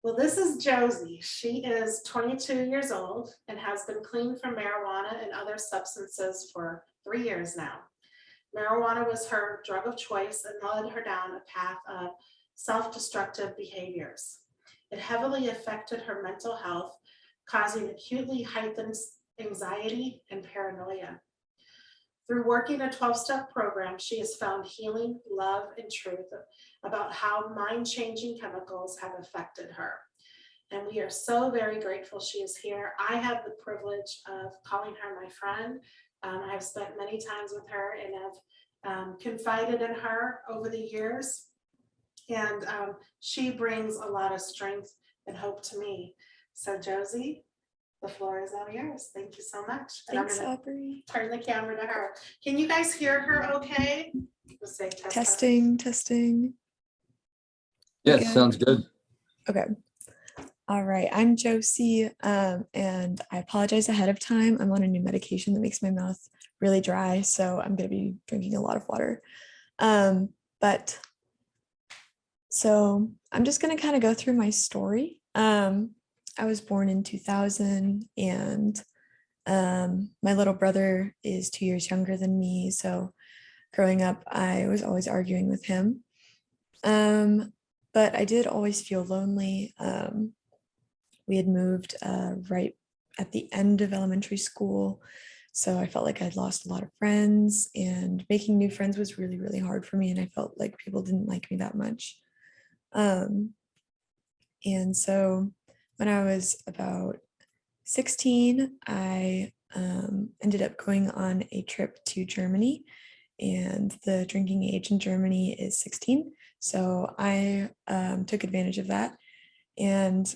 Well, this is Josie. She is 22 years old and has been clean from marijuana and other substances for 3 years now. Marijuana was her drug of choice and led her down a path of self destructive behaviors. It heavily affected her mental health, causing acutely heightened anxiety and paranoia. Through working a 12-step program, she has found healing, love, and truth about how mind changing chemicals have affected her. And we are so very grateful she is here. I have the privilege of calling her my friend. I have spent many times with her and have confided in her over the years. And she brings a lot of strength and hope to me. So, Josie, the floor is all yours. Thank you so much. And Thanks, I'm going Aubrey. to turn the camera to her. Can you guys hear her okay? Let's say Testing. Yes, Good. sounds good. Okay. All right. I'm Josie, and I apologize ahead of time. I'm on a new medication that makes my mouth really dry, so I'm going to be drinking a lot of water. But so I'm just going to kind of go through my story. I was born in 2000, and my little brother is 2 years younger than me. So growing up, I was always arguing with him. But I did always feel lonely. We had moved right at the end of elementary school. So I felt like I'd lost a lot of friends, and making new friends was really, really hard for me. And I felt like people didn't like me that much. And so when I was about 16, I ended up going on a trip to Germany, and the drinking age in Germany is 16. So I took advantage of that, and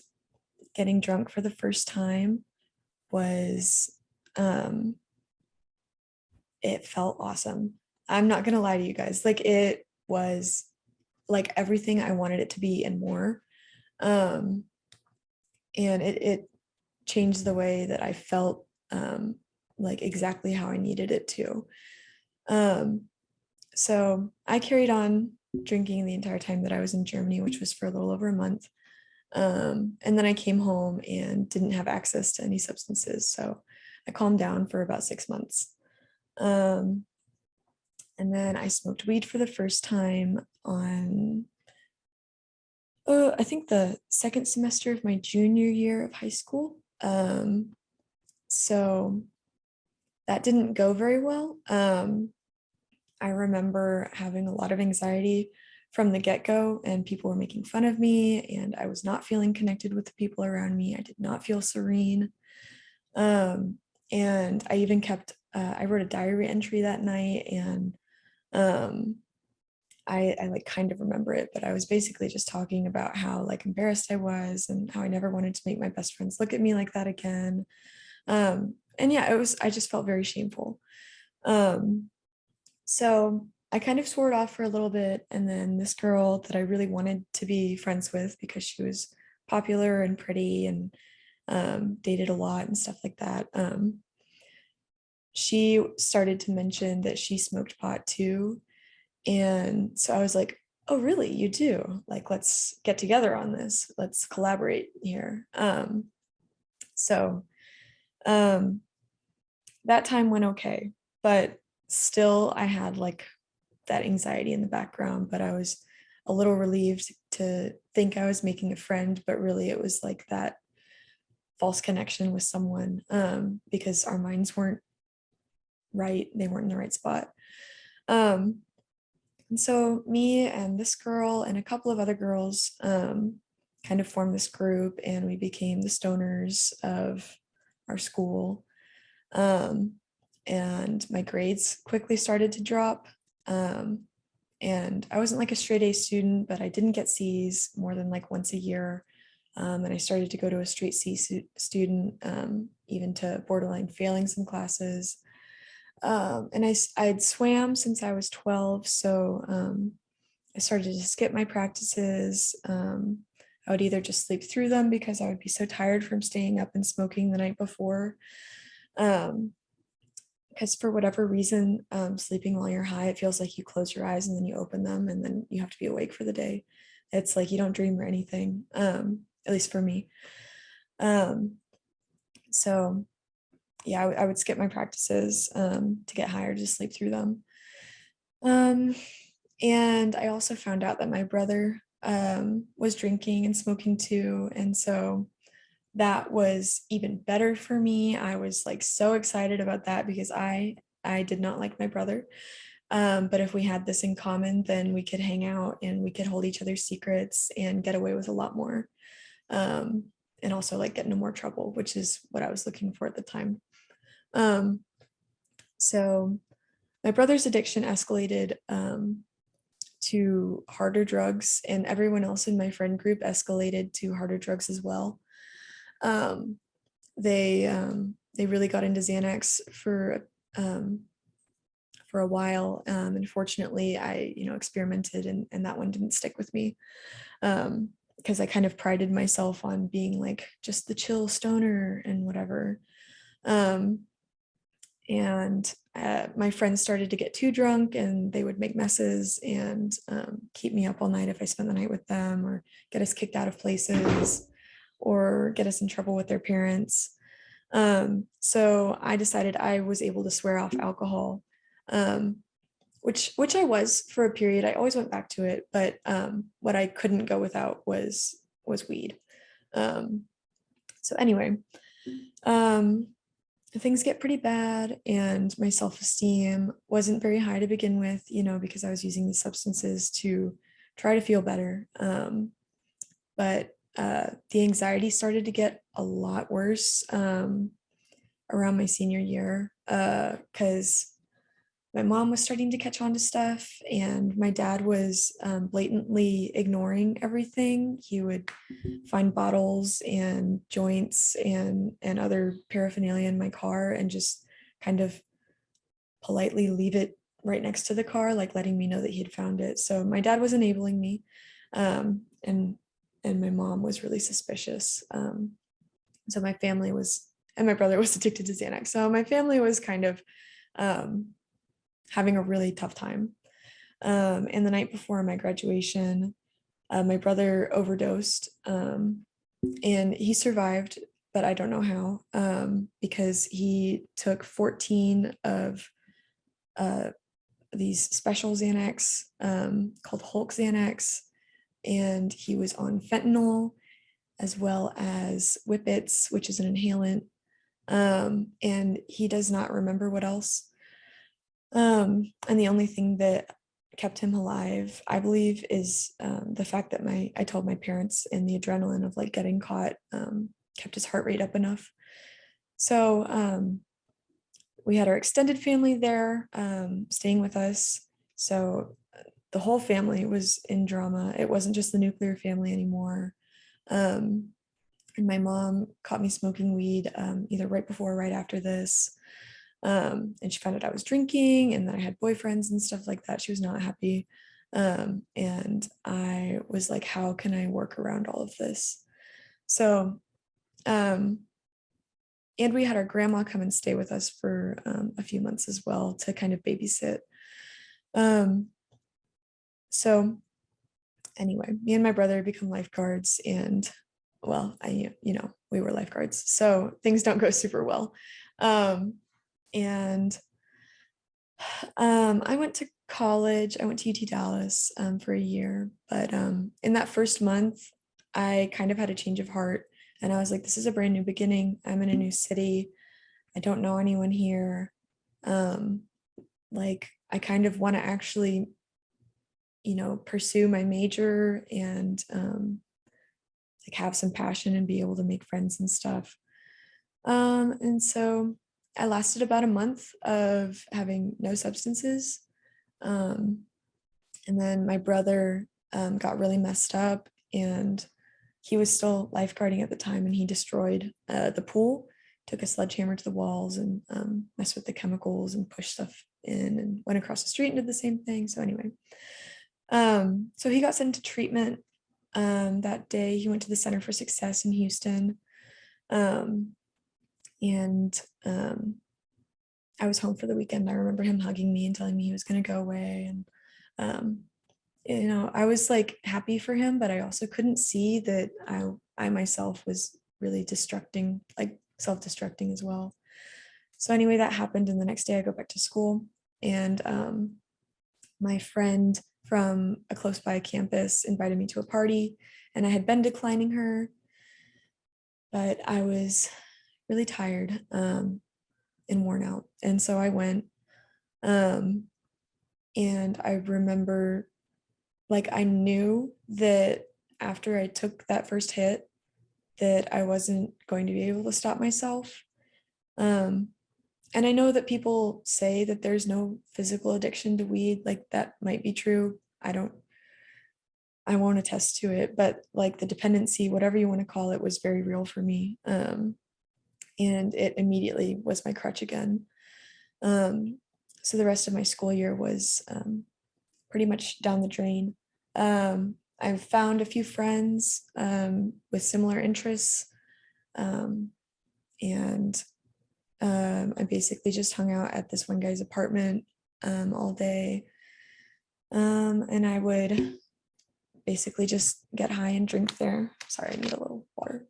getting drunk for the first time was, it felt awesome. I'm not gonna lie to you guys. Like, it was like everything I wanted it to be and more. And it changed the way that I felt, like exactly how I needed it to. So I carried on drinking the entire time that I was in Germany, which was for a little over a month. And then I came home and didn't have access to any substances. So I calmed down for about 6 months. And then I smoked weed for the first time on, I think the second semester of my junior year of high school. So that didn't go very well. I remember having a lot of anxiety from the get-go, and people were making fun of me, and I was not feeling connected with the people around me. I did not feel serene. And I even kept, I wrote a diary entry that night, and I like kind of remember it, but I was basically just talking about how like embarrassed I was and how I never wanted to make my best friends look at me like that again. And yeah, I just felt very shameful. So I kind of swore it off for a little bit. And then this girl that I really wanted to be friends with because she was popular and pretty and dated a lot and stuff like that. She started to mention that she smoked pot too. And so I was like, oh, really? You do? Like, let's get together on this. Let's collaborate here. So that time went okay, but still I had like that anxiety in the background, but I was a little relieved to think I was making a friend, but really it was like that false connection with someone, because our minds weren't right. They weren't in the right spot. And so me and this girl and a couple of other girls kind of formed this group, and we became the stoners of our school. And my grades quickly started to drop. And I wasn't like a straight A student, but I didn't get C's more than like once a year. And I started to go to a straight C student, even to borderline failing some classes. And I'd swam since I was 12. So I started to skip my practices. I would either just sleep through them because I would be so tired from staying up and smoking the night before. Because for whatever reason, sleeping while you're high, it feels like you close your eyes and then you open them and then you have to be awake for the day. It's like you don't dream or anything. at least for me. So yeah, I would skip my practices to get higher, to sleep through them. And I also found out that my brother was drinking and smoking too. And so that was even better for me. I was like so excited about that because I did not like my brother. But if we had this in common, then we could hang out and we could hold each other's secrets and get away with a lot more. And also like get into more trouble, which is what I was looking for at the time. So my brother's addiction escalated to harder drugs, and everyone else in my friend group escalated to harder drugs as well. Um, they really got into Xanax for a while. Unfortunately, I experimented, and that one didn't stick with me. Because I kind of prided myself on being like just the chill stoner and whatever. And my friends started to get too drunk, and they would make messes and keep me up all night if I spent the night with them, or get us kicked out of places, or get us in trouble with their parents. So I decided I was able to swear off alcohol, which I was for a period. I always went back to it, but what I couldn't go without was weed. So anyway, things get pretty bad, and my self-esteem wasn't very high to begin with, because I was using these substances to try to feel better. But the anxiety started to get a lot worse around my senior year, because my mom was starting to catch on to stuff, and my dad was blatantly ignoring everything. He would find bottles and joints and other paraphernalia in my car and just kind of politely leave it right next to the car, like letting me know that he had found it. So my dad was enabling me, and my mom was really suspicious. So my family was, and my brother was addicted to Xanax. So my family was kind of having a really tough time. And the night before my graduation, my brother overdosed, and he survived, but I don't know how, because he took 14 of these special Xanax called Hulk Xanax, and he was on fentanyl as well as Whippets, which is an inhalant, and he does not remember what else. And the only thing that kept him alive, I believe, is the fact that I told my parents, and the adrenaline of like getting caught kept his heart rate up enough. So we had our extended family there staying with us. So the whole family was in drama. It wasn't just the nuclear family anymore. And my mom caught me smoking weed either right before or right after this. And she found out I was drinking and that I had boyfriends and stuff like that. She was not happy. And I was like, how can I work around all of this? So, and we had our grandma come and stay with us for a few months as well to kind of babysit. So anyway, me and my brother become lifeguards, and well, we were lifeguards, so things don't go super well. And I went to college. I went to UT Dallas for a year, but in that first month, I kind of had a change of heart, and I was like, this is a brand new beginning. I'm in a new city. I don't know anyone here. Like, I kind of want to actually, pursue my major and like have some passion and be able to make friends and stuff. And so I lasted about a month of having no substances. And then my brother got really messed up, and he was still lifeguarding at the time, and he destroyed the pool, took a sledgehammer to the walls and messed with the chemicals and pushed stuff in, and went across the street and did the same thing. So anyway, so he got sent to treatment that day. He went to the Center for Success in Houston. And I was home for the weekend. I remember him hugging me and telling me he was going to go away. And, I was like happy for him, but I also couldn't see that I I myself was really destructing, like self-destructing as well. So anyway, that happened, and the next day I go back to school, and my friend from a close by campus invited me to a party, and I had been declining her, but I was really tired and worn out. And so I went, and I remember, like, I knew that after I took that first hit that I wasn't going to be able to stop myself. Um, and I know that people say that there's no physical addiction to weed, like that might be true. I won't attest to it, but like the dependency, whatever you want to call it, was very real for me. And it immediately was my crutch again. So the rest of my school year was pretty much down the drain. I've found a few friends with similar interests, and I basically just hung out at this one guy's apartment all day, and I would basically just get high and drink there. Sorry, I need a little water.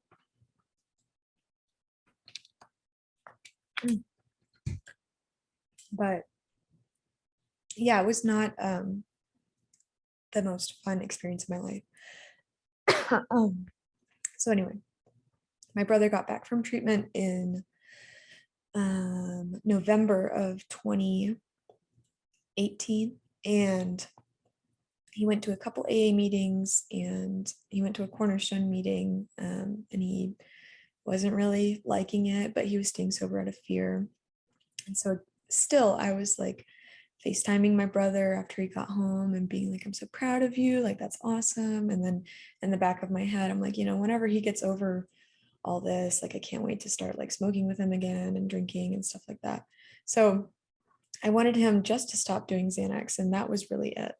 But yeah, it was not the most fun experience of my life. So anyway, my brother got back from treatment in November of 2018, and he went to a couple AA meetings, and he went to a Cornerstone meeting, and he wasn't really liking it, but he was staying sober out of fear. And so still I was like FaceTiming my brother after he got home and being like, I'm so proud of you, like that's awesome. And then in the back of my head, I'm like, whenever he gets over all this, like I can't wait to start like smoking with him again and drinking and stuff like that. So I wanted him just to stop doing Xanax, and that was really it.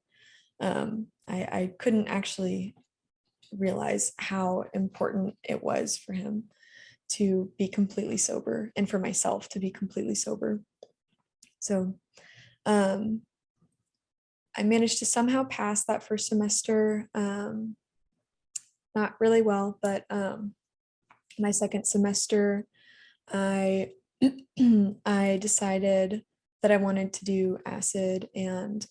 I couldn't actually realize how important it was for him to be completely sober, and for myself to be completely sober. So I managed to somehow pass that first semester, not really well, but my second semester, I I decided that I wanted to do acid, and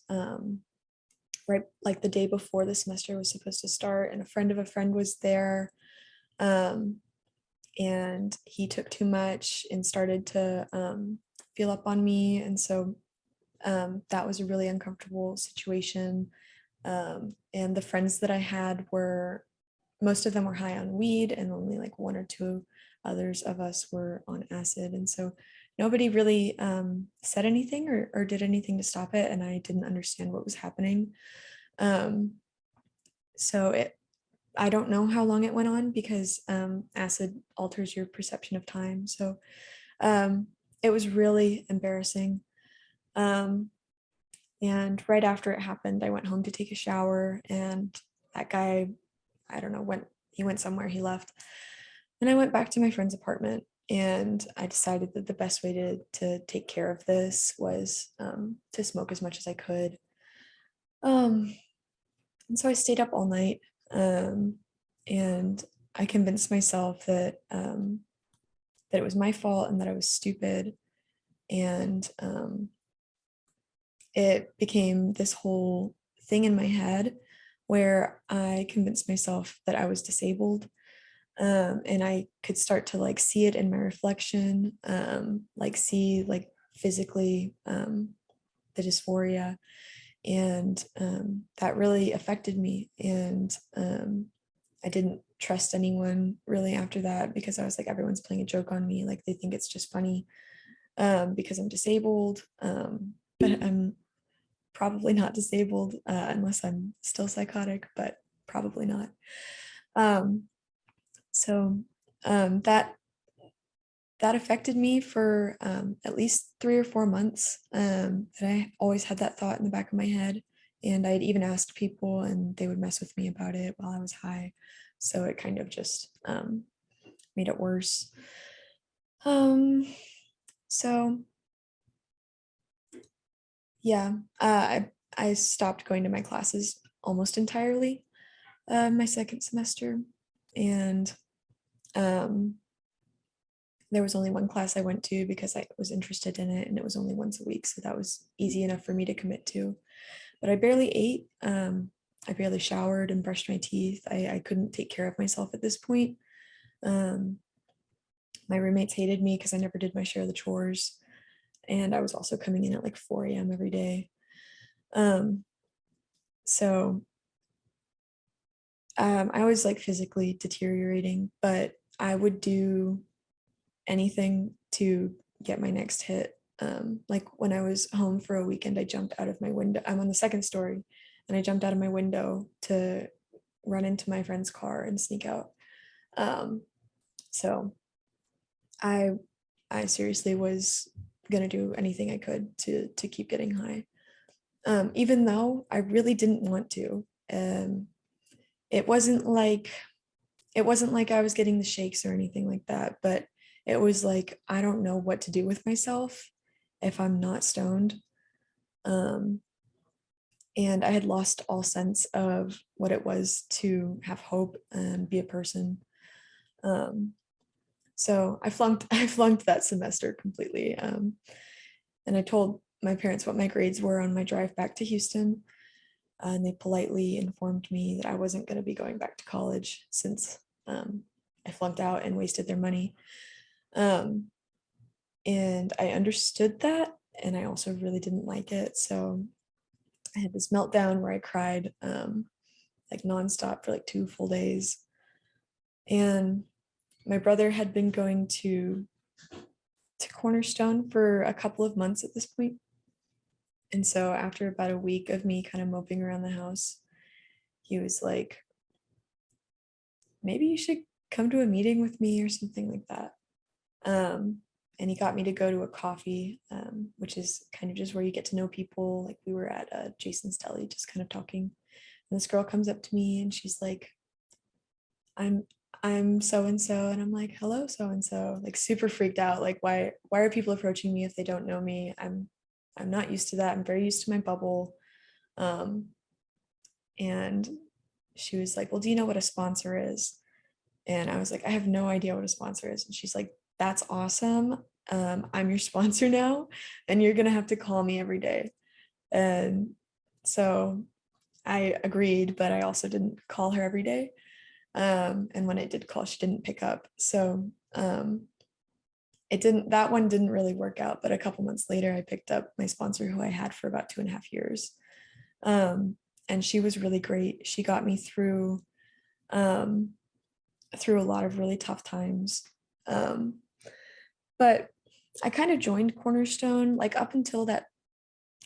right like the day before the semester was supposed to start, and a friend of a friend was there, and he took too much and started to feel up on me, and so that was a really uncomfortable situation. And the friends that I had were, most of them were high on weed, and only like one or two others of us were on acid. And so nobody really said anything or did anything to stop it. And I didn't understand what was happening. So I don't know how long it went on, because acid alters your perception of time. So it was really embarrassing. And right after it happened, I went home to take a shower, and that guy, I don't know, he went somewhere, he left. And I went back to my friend's apartment, and I decided that the best way to take care of this was to smoke as much as I could. And so I stayed up all night, and I convinced myself that that it was my fault and that I was stupid. And it became this whole thing in my head where I convinced myself that I was disabled. And I could start to like see it in my reflection, like see like physically the dysphoria. And that really affected me. And I didn't trust anyone really after that, because I was like, everyone's playing a joke on me. Like they think it's just funny because I'm disabled. But I'm probably not disabled unless I'm still psychotic, but probably not. So that affected me for at least 3 or 4 months. That I always had that thought in the back of my head, and I'd even asked people, and they would mess with me about it while I was high. So it kind of just made it worse. So yeah, I stopped going to my classes almost entirely my second semester, and Um, there was only one class I went to because I was interested in it, and it was only once a week, so that was easy enough for me to commit to. But I barely ate. I barely showered and brushed my teeth. I couldn't take care of myself at this point. Um, my roommates hated me because I never did my share of the chores, and I was also coming in at like 4 a.m. every day. So I was like physically deteriorating, but I would do anything to get my next hit. Like when I was home for a weekend, I jumped out of my window. I'm on the second story, and I jumped out of my window to run into my friend's car and sneak out. So I I seriously was gonna do anything I could to keep getting high, even though I really didn't want to. It wasn't like it wasn't like I was getting the shakes or anything like that, but it was like I don't know what to do with myself if I'm not stoned. Um, and I had lost all sense of what it was to have hope and be a person. Um, so I flunked I flunked that semester completely. And I told my parents what my grades were on my drive back to Houston, and they politely informed me that I wasn't going to be going back to college since I flunked out and wasted their money. Um, and I understood that, and I also really didn't like it. So I had this meltdown where I cried like nonstop for like 2 full days. And my brother had been going to Cornerstone for a couple of months at this point. And so after about a week of me kind of moping around the house, he was like, maybe you should come to a meeting with me or something like that. And he got me to go to a coffee, which is kind of just where you get to know people. Like we were at Jason's Deli, just kind of talking. And this girl comes up to me and she's like, I'm I'm so and so, and I'm like, hello, so and so, like super freaked out. Like, why are people approaching me if they don't know me? I'm not used to that. I'm very used to my bubble. Um, and she was like, well, do you know what a sponsor is? And I was like, I have no idea what a sponsor is. And she's like, that's awesome. I'm your sponsor now, and you're gonna have to call me every day. And so I agreed, but I also didn't call her every day. And when I did call, she didn't pick up. So that one didn't really work out. But a couple months later, I picked up my sponsor who I had for about 2.5 years. And she was really great. She got me um, through a lot of really tough times. But I kind of joined Cornerstone, like up until that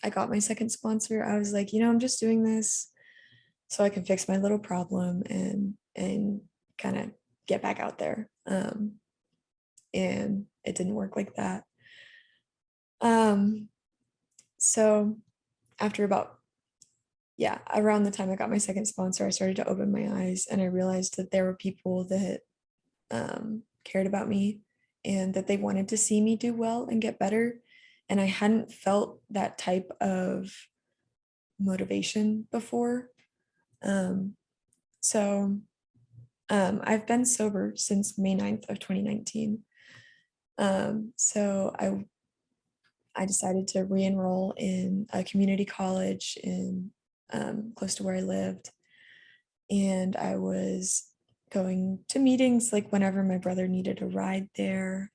I got my second sponsor. I was like, I'm just doing this so I can fix my little problem and kind of get back out there. And it didn't work like that. So after around the time I got my second sponsor, I started to open my eyes, and I realized that there were people that cared about me and that they wanted to see me do well and get better. And I hadn't felt that type of motivation before. So I've been sober since May 9th of 2019. So I decided to re-enroll in a community college in close to where I lived. And I was going to meetings like whenever my brother needed a ride there.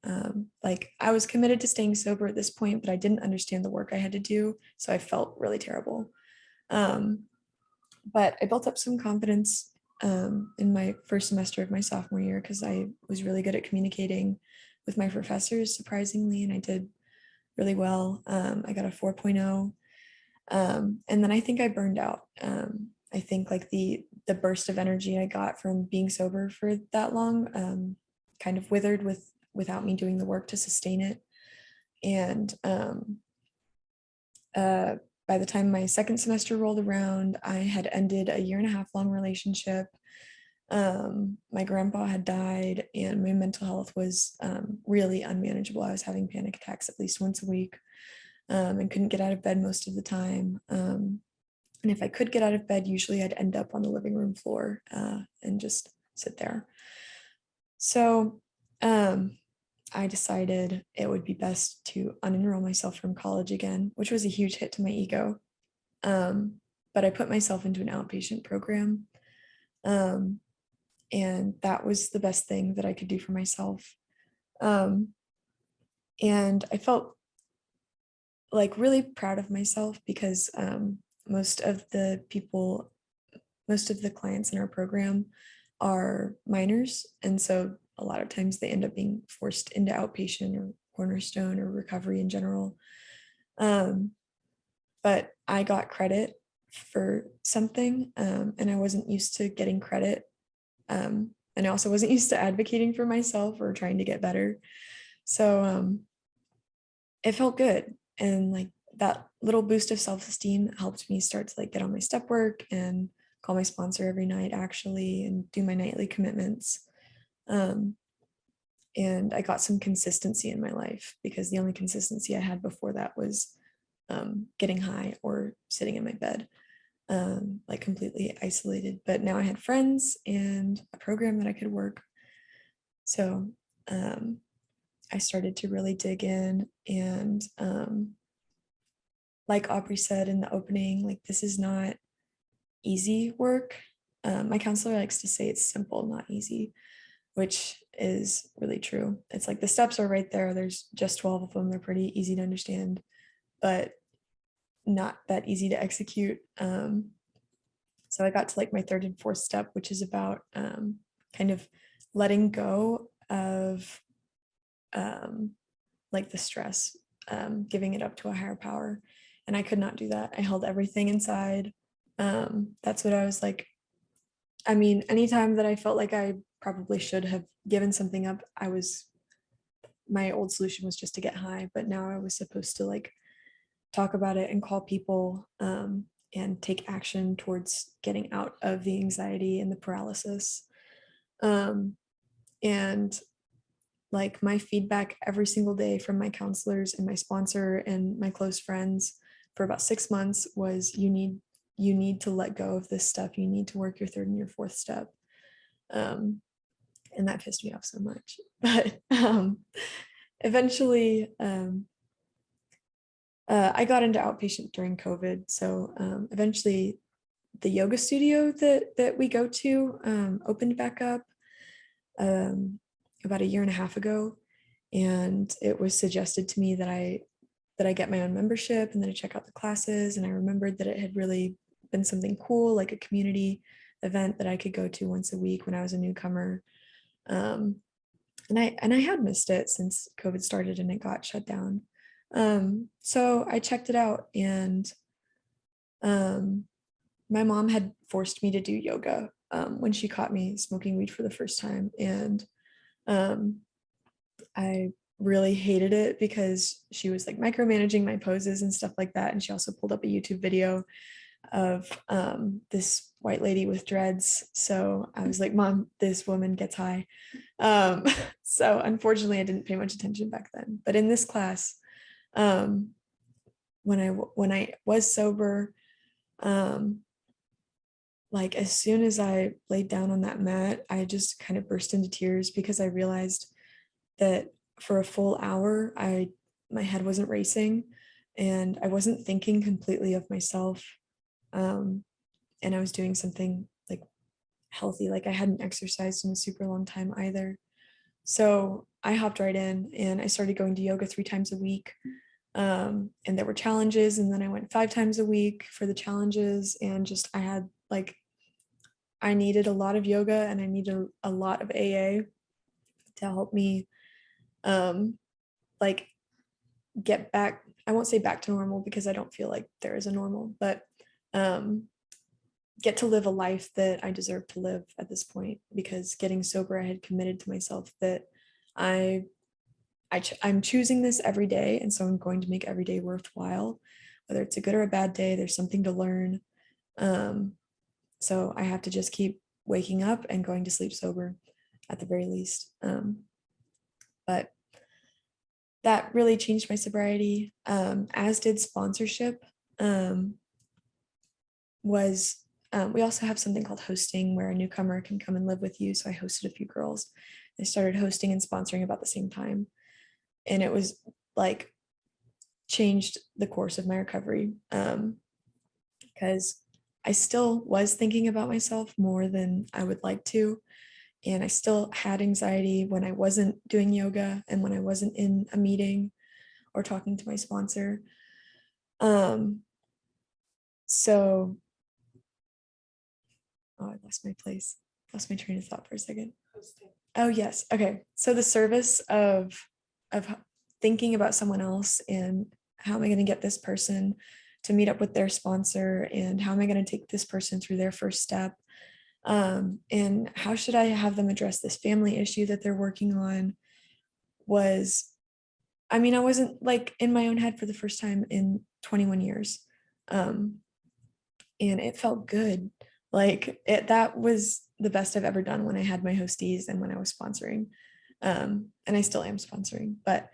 Like I was committed to staying sober at this point, but I didn't understand the work I had to do. So I felt really terrible. But I built up some confidence in my first semester of my sophomore year because I was really good at communicating with my professors, surprisingly, and I did really well. I got a 4.0. And then I think I burned out. I think like the burst of energy I got from being sober for that long kind of withered without me doing the work to sustain it. And by the time my second semester rolled around, I had ended a 1.5 year long relationship. My grandpa had died, and my mental health was really unmanageable. I was having panic attacks at least once a week, and couldn't get out of bed most of the time. And if I could get out of bed, usually I'd end up on the living room floor and just sit there. So I decided it would be best to unenroll myself from college again, which was a huge hit to my ego. But I put myself into an outpatient program. Um, and that was the best thing that I could do for myself. Um, and I felt like really proud of myself because most of the people, most of the clients in our program are minors. And so a lot of times they end up being forced into outpatient or cornerstone or recovery in general. But I got credit for something, and I wasn't used to getting credit. And I also wasn't used to advocating for myself or trying to get better. So it felt good. And like that little boost of self-esteem helped me start to like get on my step work and call my sponsor every night actually and do my nightly commitments. Um, and I got some consistency in my life because the only consistency I had before that was getting high or sitting in my bed, like completely isolated. But now I had friends and a program that I could work. So I started to really dig in and like Aubrey said in the opening, like this is not easy work. My counselor likes to say it's simple, not easy, which is really true. It's like the steps are right there. There's just 12 of them. They're pretty easy to understand, but not that easy to execute. So I got to like my third and fourth step, which is about kind of letting go of like the stress, giving it up to a higher power. And I could not do that. I held everything inside. That's what I was like. I mean, anytime that I felt like I probably should have given something up, my old solution was just to get high. But now I was supposed to like talk about it and call people and take action towards getting out of the anxiety and the paralysis. And like my feedback every single day from my counselors and my sponsor and my close friends for about 6 months was you need to let go of this stuff. You need to work your third and your fourth step. And that pissed me off so much. But eventually, I got into outpatient during COVID. So eventually, the yoga studio that we go to opened back up about a year and a half ago, and it was suggested to me that I get my own membership and that I check out the classes. And I remembered that it had really been something cool, like a community event that I could go to once a week when I was a newcomer. And I had missed it since COVID started and it got shut down. So I checked it out, and my mom had forced me to do yoga when she caught me smoking weed for the first time, and I really hated it because she was like micromanaging my poses and stuff like that. And she also pulled up a YouTube video of this white lady with dreads. So I was like, Mom, this woman gets high. Um, so unfortunately, I didn't pay much attention back then. But in this class, when I was sober, like as soon as I laid down on that mat, I just kind of burst into tears because I realized that for a full hour, my head wasn't racing and I wasn't thinking completely of myself. And I was doing something like healthy, like I hadn't exercised in a super long time either. So I hopped right in and I started going to yoga 3 times a week. And there were challenges, and then I went 5 times a week for the challenges, and just I needed a lot of yoga and I needed a lot of AA to help me like get back. I won't say back to normal because I don't feel like there is a normal, but get to live a life that I deserve to live at this point. Because getting sober, I had committed to myself that I'm choosing this every day, and so I'm going to make every day worthwhile, whether it's a good or a bad day. There's something to learn. So I have to just keep waking up and going to sleep sober at the very least. But that really changed my sobriety, as did sponsorship. Was we also have something called hosting where a newcomer can come and live with you. So I hosted a few girls. I started hosting and sponsoring about the same time. And it was like changed the course of my recovery, because I still was thinking about myself more than I would like to. And I still had anxiety when I wasn't doing yoga and when I wasn't in a meeting or talking to my sponsor. So, oh, I lost my place, lost my train of thought for a second. Oh yes, okay. So the service of thinking about someone else and how am I going to get this person to meet up with their sponsor and how am I going to take this person through their first step, and how should I have them address this family issue that they're working on was, I mean, I wasn't like in my own head for the first time in 21 years. And it felt good. Like that was the best I've ever done when I had my hosties and when I was sponsoring. And I still am sponsoring, but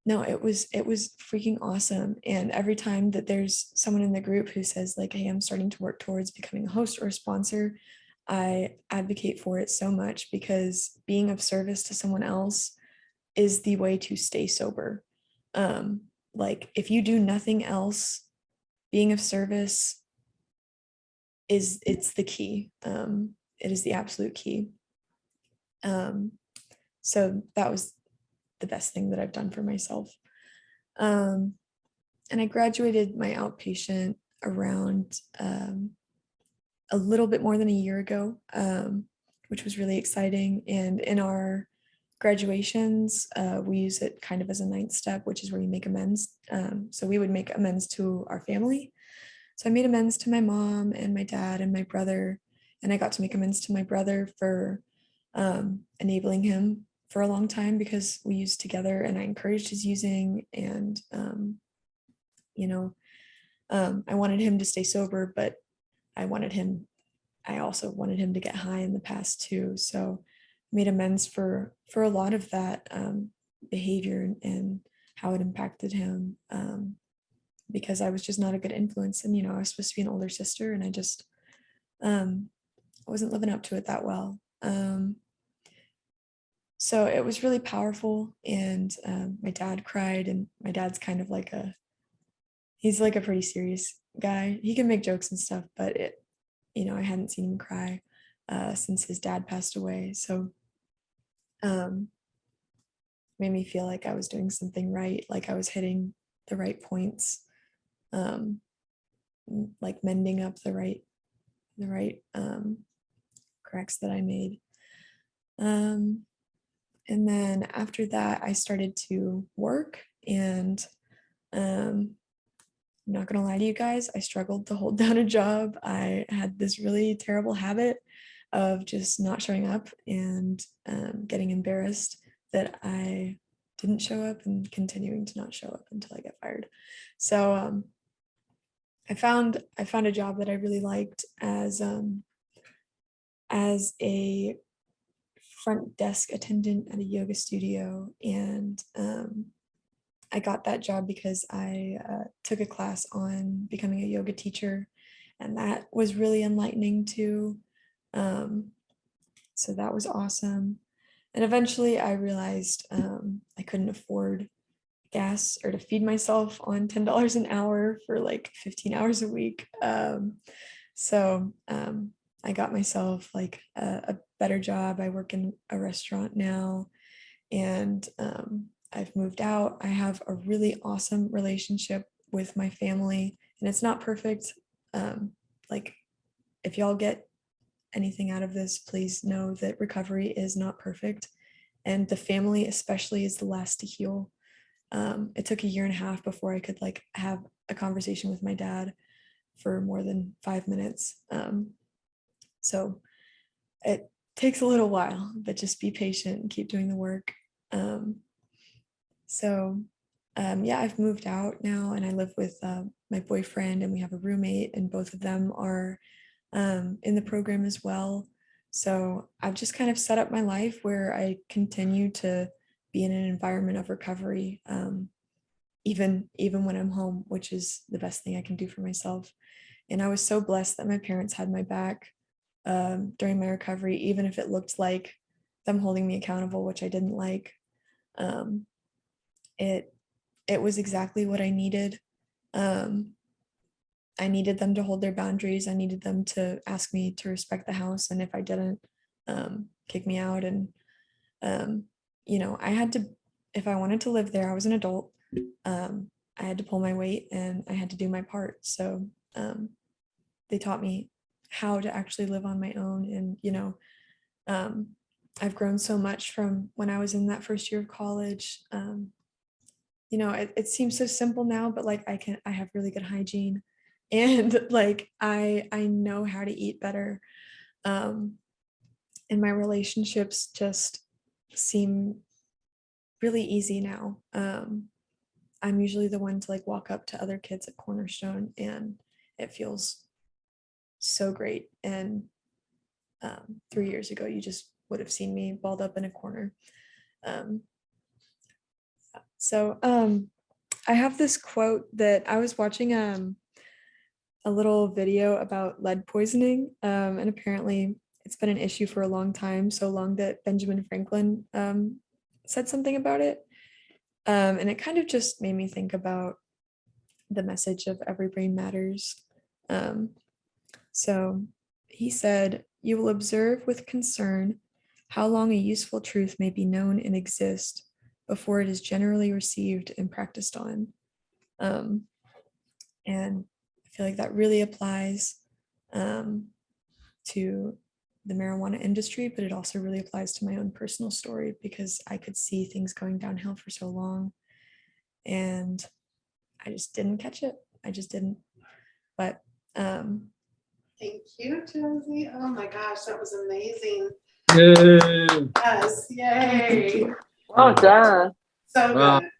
no, it was freaking awesome. And every time that there's someone in the group who says like, hey, I'm starting to work towards becoming a host or a sponsor, I advocate for it so much because being of service to someone else is the way to stay sober. Like if you do nothing else, being of service it's the key. It is the absolute key. So that was the best thing that I've done for myself. And I graduated my outpatient around a little bit more than a year ago, which was really exciting. And in our graduations, we use it kind of as a ninth step, which is where you make amends. So we would make amends to our family. So I made amends to my mom and my dad and my brother, and I got to make amends to my brother for enabling him for a long time because we used together and I encouraged his using. And I wanted him to stay sober, but I also wanted him to get high in the past too. So I made amends for a lot of that behavior and how it impacted him, because I was just not a good influence. And I was supposed to be an older sister and I just wasn't living up to it that well. So it was really powerful. And my dad cried, and my dad's kind of like he's like a pretty serious guy. He can make jokes and stuff, but I hadn't seen him cry since his dad passed away. So made me feel like I was doing something right, like I was hitting the right points, like mending up the right cracks that I made. And then after that, I started to work, and I'm not gonna lie to you guys, I struggled to hold down a job. I had this really terrible habit of just not showing up and getting embarrassed that I didn't show up and continuing to not show up until I get fired. So I found a job that I really liked as a front desk attendant at a yoga studio. And I got that job because I took a class on becoming a yoga teacher, and that was really enlightening too. So that was awesome. And eventually I realized I couldn't afford gas or to feed myself on $10 an hour for like 15 hours a week. So I got myself like a better job. I work in a restaurant now, and I've moved out. I have a really awesome relationship with my family, and it's not perfect. Like, if y'all get anything out of this, please know that recovery is not perfect, and the family especially is the last to heal. It took a year and a half before I could like have a conversation with my dad for more than 5 minutes. So it takes a little while, but just be patient and keep doing the work. Yeah, I've moved out now, and I live with my boyfriend, and we have a roommate, and both of them are in the program as well. So I've just kind of set up my life where I continue to be in an environment of recovery, even when I'm home, which is the best thing I can do for myself. And I was so blessed that my parents had my back during my recovery, even if it looked like them holding me accountable, which I didn't like. Um, it was exactly what I needed. I needed them to hold their boundaries. I needed them to ask me to respect the house, and if I didn't, kick me out. And I had to, if I wanted to live there, I was an adult. I had to pull my weight and I had to do my part. So they taught me how to actually live on my own. And I've grown so much from when I was in that first year of college. It seems so simple now, but like I have really good hygiene, and like I know how to eat better. And my relationships just seem really easy now. I'm usually the one to like walk up to other kids at Cornerstone, and it feels so great. And 3 years ago, you just would have seen me balled up in a corner. So I have this quote that I was watching a little video about lead poisoning, and apparently it's been an issue for a long time, so long that Benjamin Franklin said something about it. And it kind of just made me think about the message of every brain matters. So he said, "You will observe with concern how long a useful truth may be known and exist before it is generally received and practiced on." And I feel like that really applies to the marijuana industry, but it also really applies to my own personal story, because I could see things going downhill for so long and I just didn't catch it. I just didn't. But Thank you, Josie. Oh my gosh, that was amazing. Yay. Yes, yay. Well done. So Wow, good.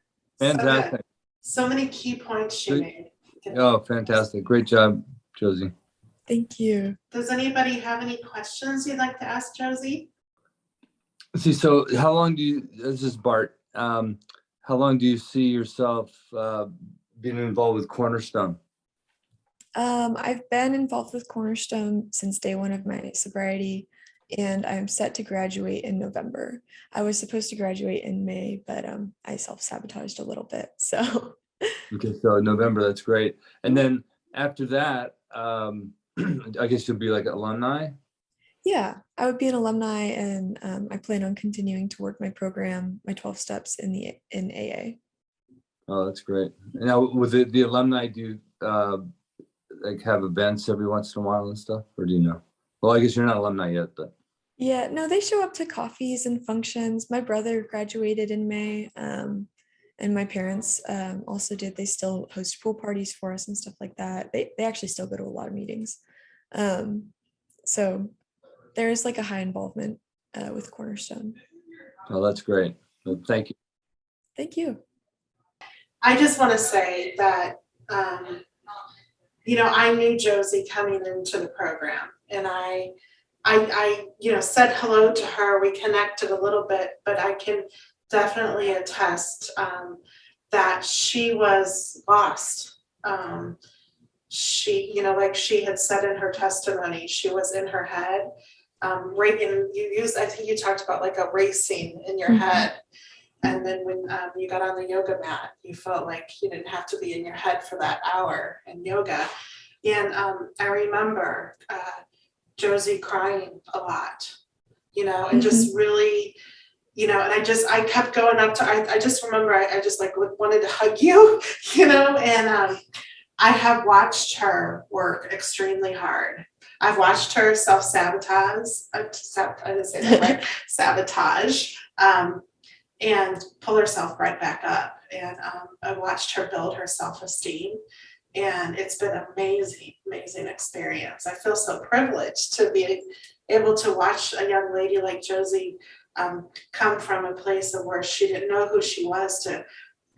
fantastic. So good. So many key points she made. Oh, fantastic. Great job, Josie. thank you. Does anybody have any questions you'd like to ask Josie? See, so how long do you, this is Bart, how long do you see yourself being involved with Cornerstone? I've been involved with Cornerstone since day one of my sobriety, and I'm set to graduate in November. I was supposed to graduate in May, but I self-sabotaged a little bit. So Okay, so November, that's great. And then after that, I guess you'll be like alumni? yeah, I would be an alumni, and I plan on continuing to work my program, my 12 steps in AA. Oh, that's great. And now with the alumni, do you like have events every once in a while and stuff, or do you know? Well, I guess you're not alumni yet, but. Yeah, no, they show up to coffees and functions. My brother graduated in May, and my parents also did. They still host pool parties for us and stuff like that. They actually still go to a lot of meetings. So there is like a high involvement with Cornerstone. Oh, that's great. Well, thank you. Thank you. I just want to say that, I knew Josie coming into the program, and I said hello to her. We connected a little bit, but I can definitely attest that she was lost. She, like she had said in her testimony, she was in her head. Reagan, I think you talked about like a racing in your head. And then when you got on the yoga mat, you felt like you didn't have to be in your head for that hour in yoga. And I remember Josie crying a lot, and just really, and I kept going up to, I just remember I just like wanted to hug you, and I have watched her work extremely hard. I've watched her self-sabotage, I didn't say that right, sabotage, and pull herself right back up. And I watched her build her self-esteem. And it's been an amazing, amazing experience. I feel so privileged to be able to watch a young lady like Josie come from a place of where she didn't know who she was to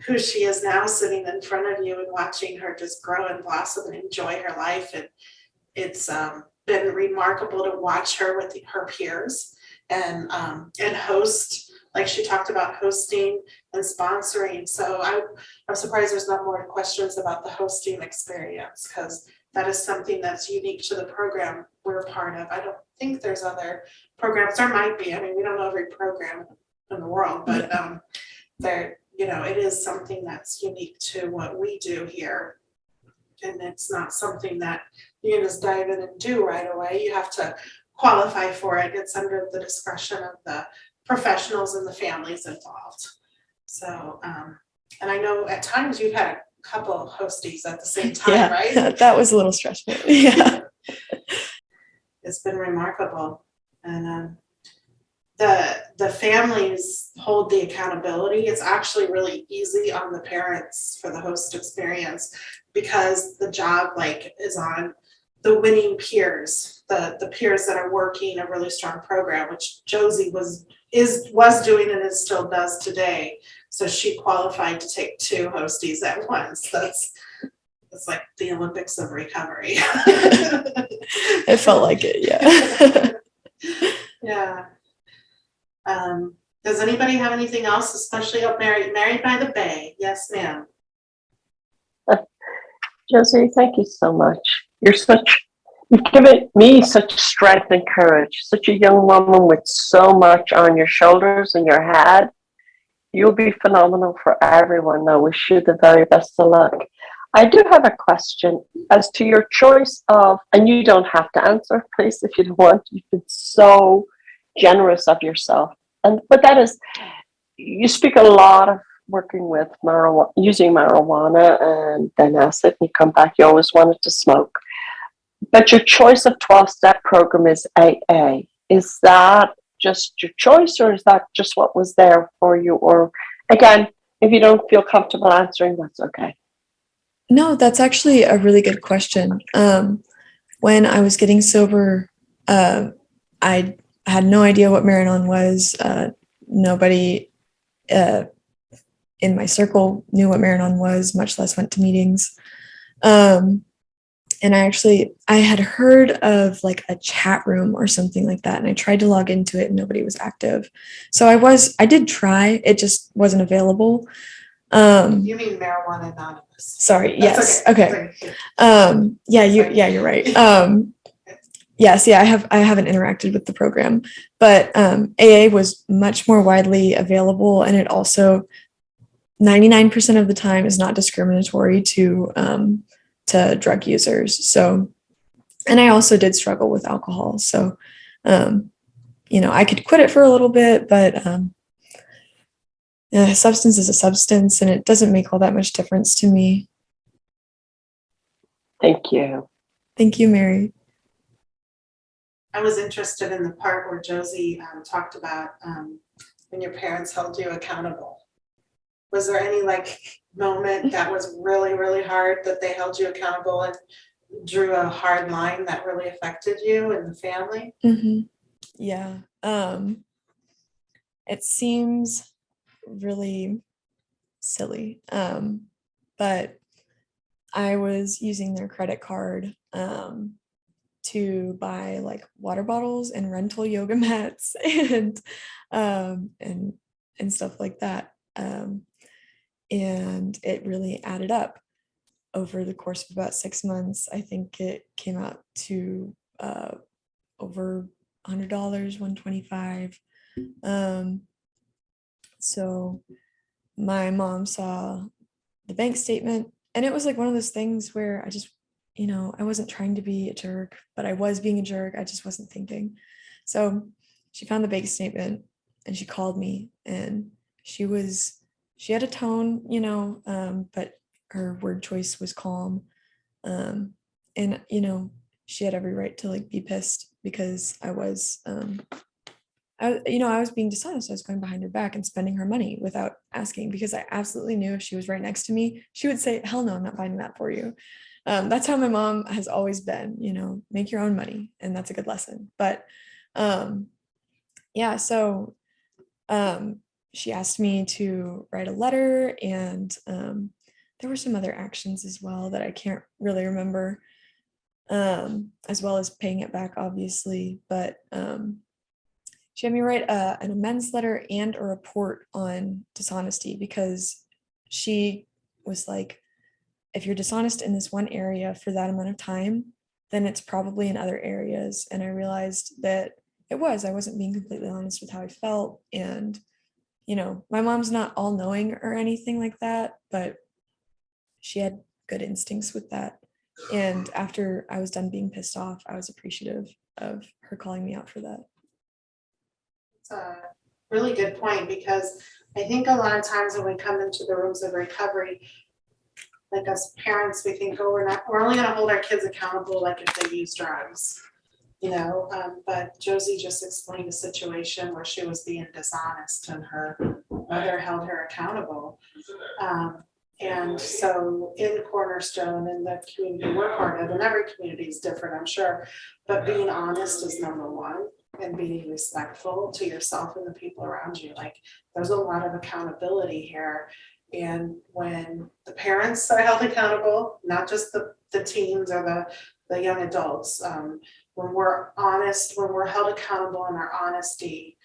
who she is now, sitting in front of you and watching her just grow and blossom and enjoy her life. And it's been remarkable to watch her with her peers and host like she talked about hosting and sponsoring. So I'm surprised there's not more questions about the hosting experience, because that is something that's unique to the program we're a part of. I don't think there's other programs. There might be. I mean, we don't know every program in the world, but there, you know, it is something that's unique to what we do here. And it's not something that you can just dive in and do right away. You have to qualify for it. It's under the discretion of the professionals and the families involved. So, and I know at times you've had a couple of hosties at the same time, right? That was a little stressful. Yeah. It's been remarkable. And the families hold the accountability. It's actually really easy on the parents for the host experience, because the job like is on the winning peers, the peers that are working a really strong program, which Josie was doing and is still does today. So she qualified to take 2 hosties at once. It's like the Olympics of recovery. It felt like it, yeah. Yeah. Does anybody have anything else, especially married by the Bay? Yes, ma'am. Josie, thank you so much. You've given me such strength and courage, such a young woman with so much on your shoulders and your head. You'll be phenomenal for everyone. I wish you the very best of luck. I do have a question as to your choice of, and you don't have to answer, please, if you don't want. You've been so generous of yourself. But that is, you speak a lot of working with marijuana, using marijuana, and then acid, and you come back, you always wanted to smoke. But your choice of 12-step program is AA. Is that just your choice, or is that just what was there for you? Or again, if you don't feel comfortable answering, that's okay. No, that's actually a really good question. When I was getting sober, I had no idea what Marathon was. Nobody in my circle knew what Marathon was, much less went to meetings. And I had heard of like a chat room or something like that. And I tried to log into it and nobody was active. So I did try, it just wasn't available. You mean Marijuana Anonymous? Sorry. That's Yes. Okay. You're right. Yes. Yeah. I haven't interacted with the program, but, AA was much more widely available. And it also 99% of the time is not discriminatory to drug users. So, and I also did struggle with alcohol. So, I could quit it for a little bit, but, a substance is a substance and it doesn't make all that much difference to me. Thank you. Thank you, Mary. I was interested in the part where Josie talked about when your parents held you accountable. Was there any like moment that was really, really hard that they held you accountable and drew a hard line that really affected you and the family? Mm-hmm. Yeah. It seems really silly, but I was using their credit card to buy like water bottles and rental yoga mats and stuff like that. And it really added up over the course of about 6 months. I think it came out to over $100, $125. So my mom saw the bank statement, and it was like one of those things where I just, I wasn't trying to be a jerk, but I was being a jerk. I just wasn't thinking. So she found the bank statement and she called me, and she had a tone, but her word choice was calm. And, she had every right to like be pissed because I was, I was being dishonest. I was going behind her back and spending her money without asking, because I absolutely knew if she was right next to me, she would say, hell no, I'm not buying that for you. That's how my mom has always been, make your own money. And that's a good lesson. But so she asked me to write a letter, and there were some other actions as well that I can't really remember, as well as paying it back, obviously. But She had me write an amends letter and a report on dishonesty, because she was like, if you're dishonest in this one area for that amount of time, then it's probably in other areas. And I realized that I wasn't being completely honest with how I felt. And, you know, my mom's not all knowing or anything like that, but she had good instincts with that. And after I was done being pissed off, I was appreciative of her calling me out for that. It's a really good point, because I think a lot of times when we come into the rooms of recovery, like as parents, we think, oh, we're only gonna hold our kids accountable like if they use drugs, you know, but Josie just explained a situation where she was being dishonest and her mother held her accountable. And so in Cornerstone and the community we're part of, and every community is different, I'm sure, but being honest is number one, and being respectful to yourself and the people around you. Like, there's a lot of accountability here. And when the parents are held accountable, not just the teens or the young adults, when we're honest, when we're held accountable in our honesty,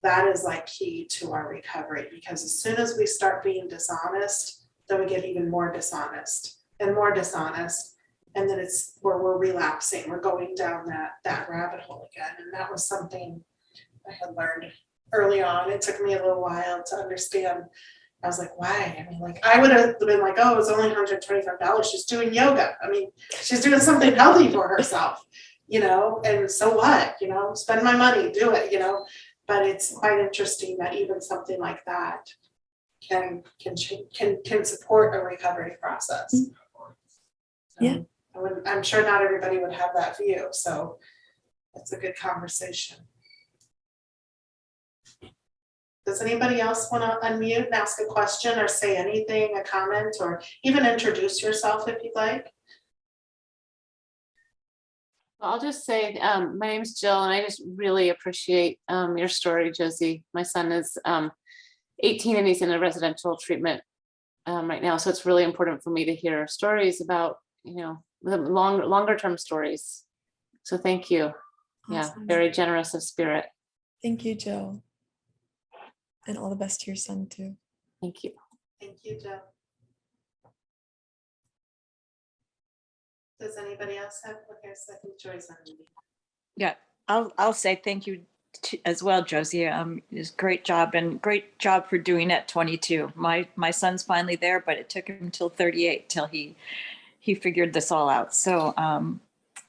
that is like key to our recovery. Because as soon as we start being dishonest, then we get even more dishonest and more dishonest. And then it's where we're relapsing, we're going down that rabbit hole again. And that was something I had learned early on. It took me a little while to understand. I was like, why? I mean, like, I would have been like, oh, it's only $125. She's doing yoga. I mean, she's doing something healthy for herself, you know, and so what, you know, spend my money, do it, you know. But it's quite interesting that even something like that can support a recovery process. Yeah. I'm sure not everybody would have that view, so it's a good conversation. Does anybody else want to unmute and ask a question or say anything, a comment, or even introduce yourself if you'd like? I'll just say, my name is Jill, and I just really appreciate your story, Josie. My son is 18 and he's in a residential treatment right now. So it's really important for me to hear stories about, you know, the longer term stories. So thank you. Awesome. Yeah, very generous of spirit. Thank you, Jill. And all the best to your son too. Thank you. Thank you, Jill. Does anybody else have? Okay, second choice on me. Yeah, I'll say thank you as well, Josie. It's great job, and great job for doing it at 22. My son's finally there, but it took him till 38 till he figured this all out. So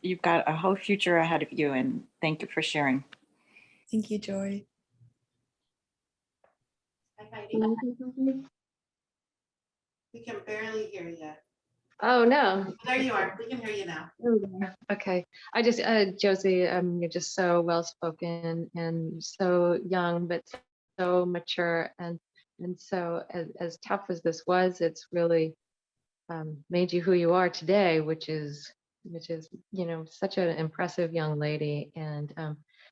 you've got a whole future ahead of you, and thank you for sharing. Thank you, Joy. Hi, Heidi. We can barely hear you. Oh, no. There you are. We can hear you now. Okay. I just, Josie, you're just so well-spoken and so young, but so mature. And so as tough as this was, it's really made you who you are today, which is, you know, such an impressive young lady. And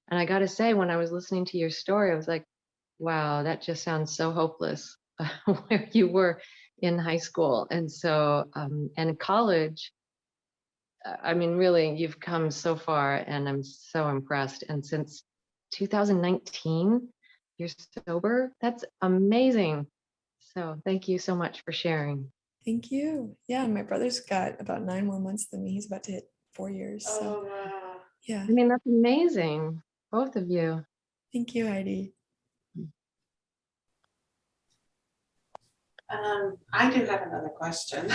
I got to say, when I was listening to your story, I was like, wow, that just sounds so hopeless where you were in high school. And so, and in college, I mean, really, you've come so far and I'm so impressed. And since 2019, you're sober. That's amazing. So thank you so much for sharing. Thank you. Yeah, my brother's got about 9 more months than me. He's about to hit 4 years. So Oh, wow. yeah. I mean, that's amazing. Both of you. Thank you, Heidi. I do have another question.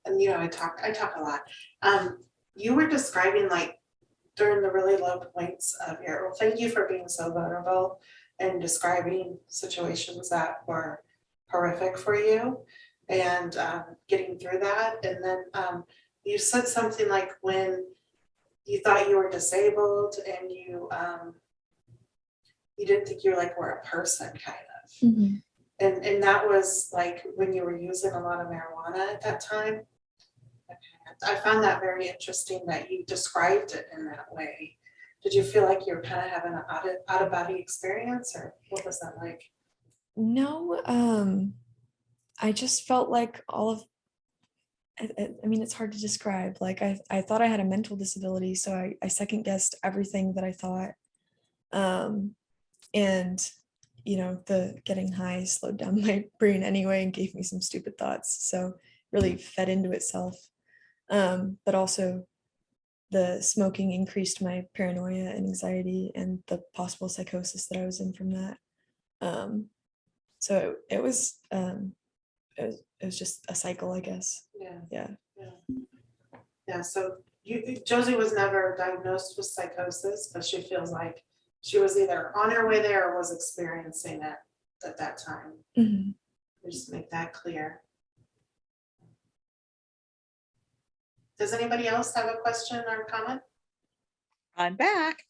And you know, I talk a lot. You were describing like during the really low points of well, thank you for being so vulnerable and describing situations that were horrific for you and getting through that. And then you said something like when you thought you were disabled and you didn't think you were a person, kind of. Mm-hmm. And that was like when you were using a lot of marijuana at that time. Okay. I found that very interesting that you described it in that way. Did you feel like you were kind of having an out of body experience, or what was that like? No, I just felt like all of, I mean, it's hard to describe. Like I thought I had a mental disability, so I second guessed everything that I thought. And, you know, the getting high slowed down my brain anyway and gave me some stupid thoughts. So really fed into itself. But also the smoking increased my paranoia and anxiety and the possible psychosis that I was in from that. So it was just a cycle, I guess. Yeah. Yeah. Yeah, so Josie was never diagnosed with psychosis, but she feels like she was either on her way there or was experiencing it at that time. Mhm. We just make that clear. Does anybody else have a question or comment? I'm back.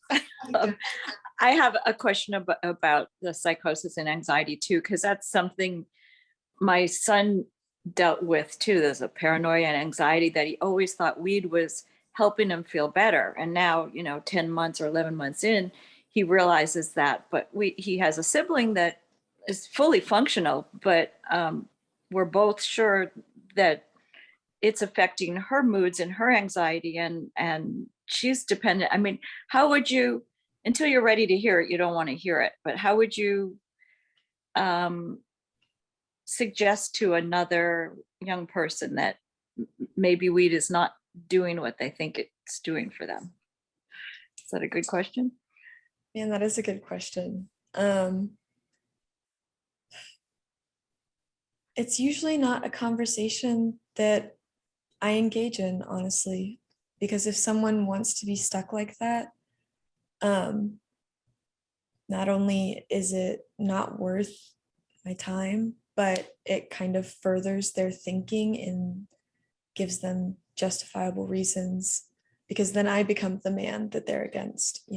I have a question about the psychosis and anxiety too, because that's something my son dealt with too. There's a paranoia and anxiety that he always thought weed was helping him feel better. And now, 10 months or 11 months in, he realizes that, but he has a sibling that is fully functional, but we're both sure that it's affecting her moods and her anxiety, and she's dependent. I mean, how would you, until you're ready to hear it, you don't want to hear it, but how would you suggest to another young person that maybe weed is not doing what they think it's doing for them? Is that a good question? Man, that is a good question. It's usually not a conversation that I engage in, honestly, because if someone wants to be stuck like that, not only is it not worth my time, but it kind of furthers their thinking and gives them justifiable reasons, because then I become the man that they're against,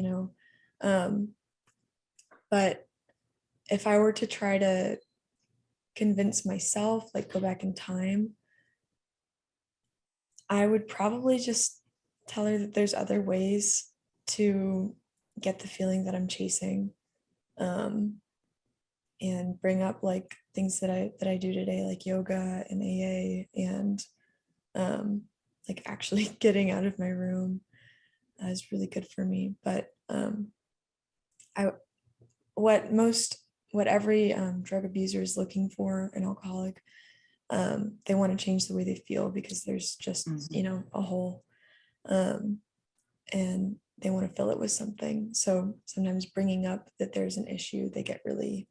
but if I were to try to convince myself, like go back in time, I would probably just tell her that there's other ways to get the feeling that I'm chasing, and bring up like things that I do today, like yoga and AA, and like actually getting out of my room is really good for me. But what every drug abuser is looking for, an alcoholic, they want to change the way they feel because there's just a hole, and they want to fill it with something. So sometimes bringing up that there's an issue, they get really,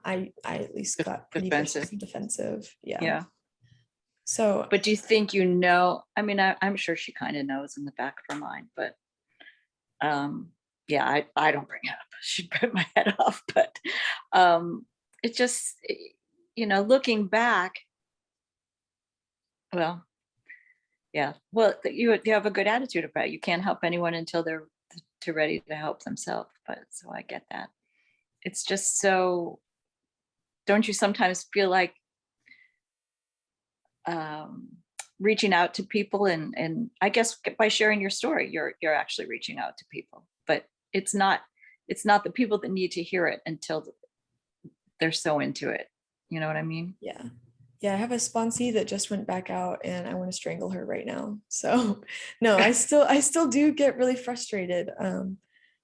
I at least got pretty defensive. Yeah. So, but do you think, I mean, I'm sure she kind of knows in the back of her mind, but yeah, I don't bring it up. She'd rip my head off, but it just, looking back, well, yeah, well, you have a good attitude about it. You can't help anyone until they're too ready to help themselves. But so I get that. It's just so, don't you sometimes feel like reaching out to people, and I guess by sharing your story, you're actually reaching out to people, but it's not the people that need to hear it until they're so into it. You know what I mean? Yeah. I have a sponsee that just went back out and I want to strangle her right now. So no, I still do get really frustrated,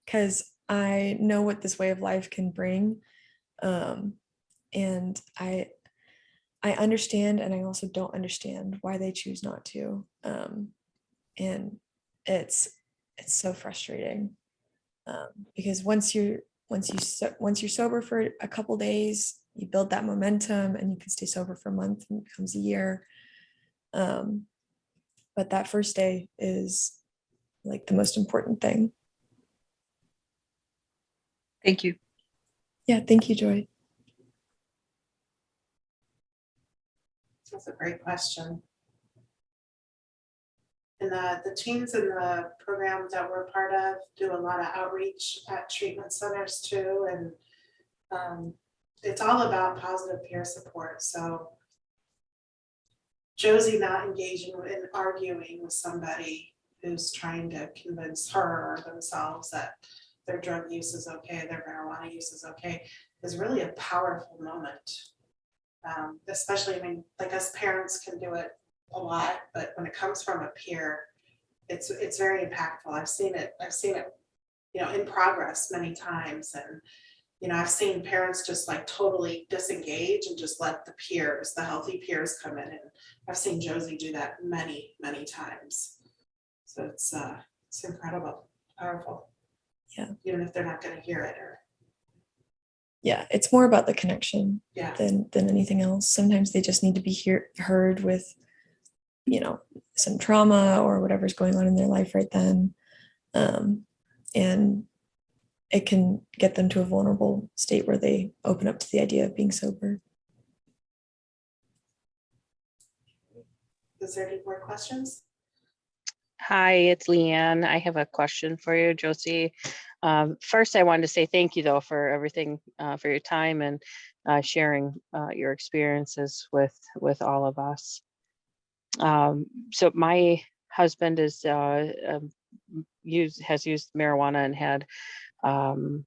because I know what this way of life can bring. And I understand, and I also don't understand why they choose not to. And it's so frustrating, because once you're sober for a couple days, you build that momentum and you can stay sober for a month and it becomes a year. But that first day is like the most important thing. Thank you. Yeah, thank you, Joy. That's a great question. And the teens in the program that we're part of do a lot of outreach at treatment centers too. And it's all about positive peer support. So Josie not engaging in arguing with somebody who's trying to convince her or themselves that their drug use is okay, their marijuana use is okay, is really a powerful moment. Especially, I mean, like us parents can do it a lot, but when it comes from a peer, it's very impactful. I've seen it, in progress many times, and I've seen parents just like totally disengage and just let the peers, the healthy peers come in. And I've seen Josie do that many, many times. So it's incredible, powerful. Yeah. Even if they're not going to hear it or. Yeah, it's more about the connection Yeah. than anything else. Sometimes they just need to be heard with, some trauma or whatever's going on in their life right then. And it can get them to a vulnerable state where they open up to the idea of being sober. Is there any more questions? Hi, it's Leanne. I have a question for you, Josie. First, I wanted to say thank you, though, for everything, for your time and sharing your experiences with all of us. So my husband has used marijuana and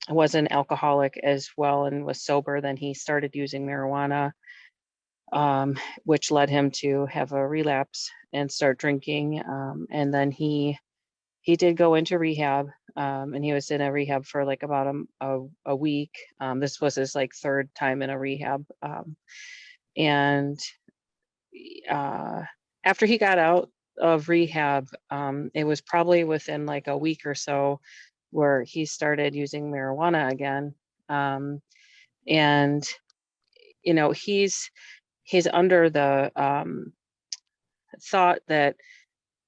was an alcoholic as well and was sober. Then he started using marijuana, which led him to have a relapse and start drinking. And then he did go into rehab, and he was in a rehab for like about a week. This was his like third time in a rehab. And after he got out of rehab, it was probably within like a week or so where he started using marijuana again. And he's under the thought that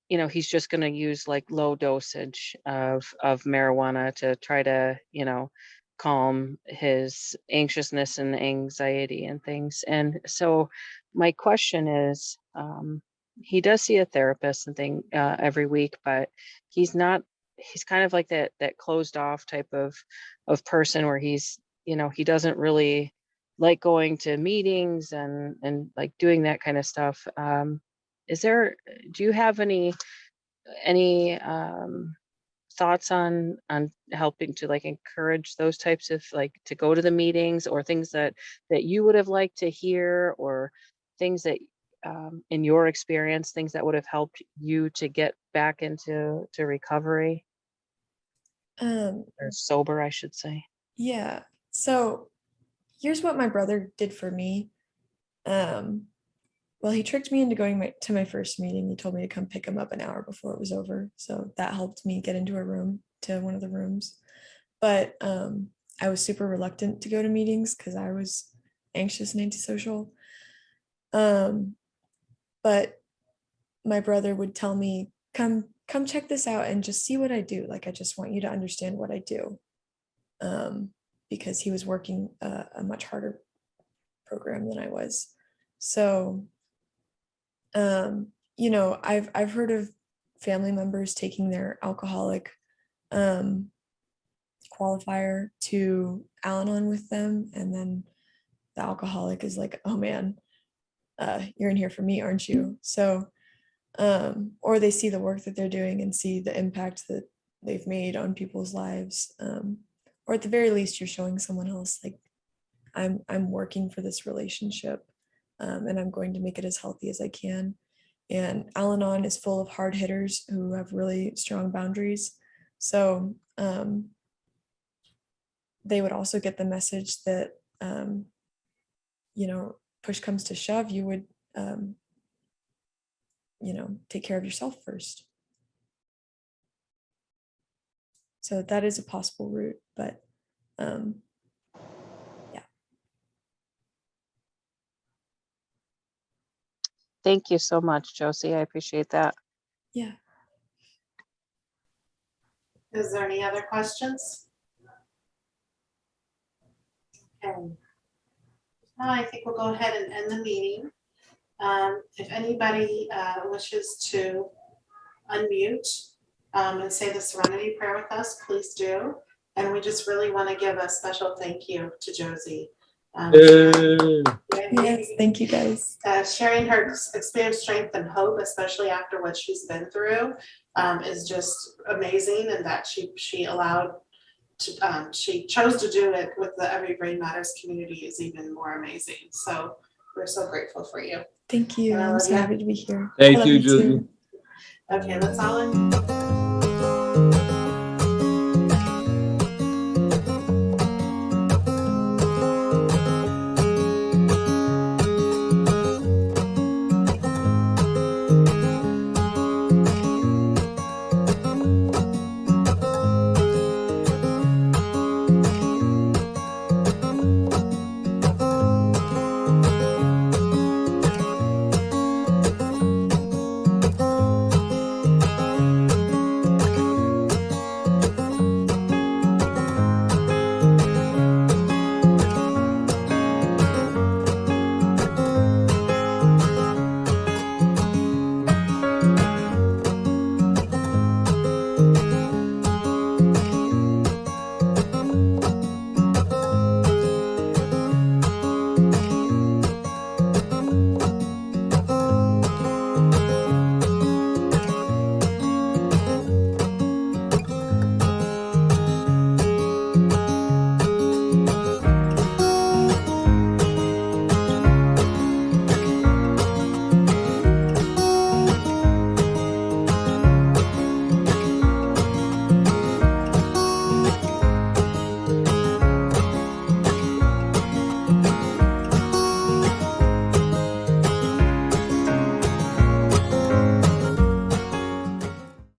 he's just going to use like low dosage of marijuana to try to calm his anxiousness and anxiety and things. And so my question is, he does see a therapist and thing every week, but he's kind of like that closed off type of person where he's he doesn't really like going to meetings and like doing that kind of stuff. Do you have any thoughts on helping to like encourage those types of like to go to the meetings, or things that you would have liked to hear, or things that in your experience, things that would have helped you to get back into recovery, or sober, I should say? Yeah. So here's what my brother did for me. Well, he tricked me into going to my first meeting. He told me to come pick him up an hour before it was over. So that helped me get into one of the rooms. But I was super reluctant to go to meetings because I was anxious and antisocial. But my brother would tell me, come check this out and just see what I do. Like, I just want you to understand what I do. Because he was working a much harder program than I was. So I've heard of family members taking their alcoholic qualifier to Al-Anon with them, and then the alcoholic is like, oh man, you're in here for me, aren't you? So or they see the work that they're doing and see the impact that they've made on people's lives, or at the very least you're showing someone else like, I'm working for this relationship, and I'm going to make it as healthy as I can. And Al-Anon is full of hard hitters who have really strong boundaries. So they would also get the message that, push comes to shove, you would, take care of yourself first. So that is a possible route, but yeah. Thank you so much, Josie. I appreciate that. Yeah. Is there any other questions? Okay. Now I think we'll go ahead and end the meeting. If anybody wishes to unmute and say the serenity prayer with us, please do. And we just really want to give a special thank you to Josie. Yes, thank you guys. Sharing her experience, strength, and hope, especially after what she's been through, is just amazing. And that she allowed to, she chose to do it with the Every Brain Matters community is even more amazing. So we're so grateful for you. Thank you. I'm so happy to be here. Thank you, Josie. Okay, let's all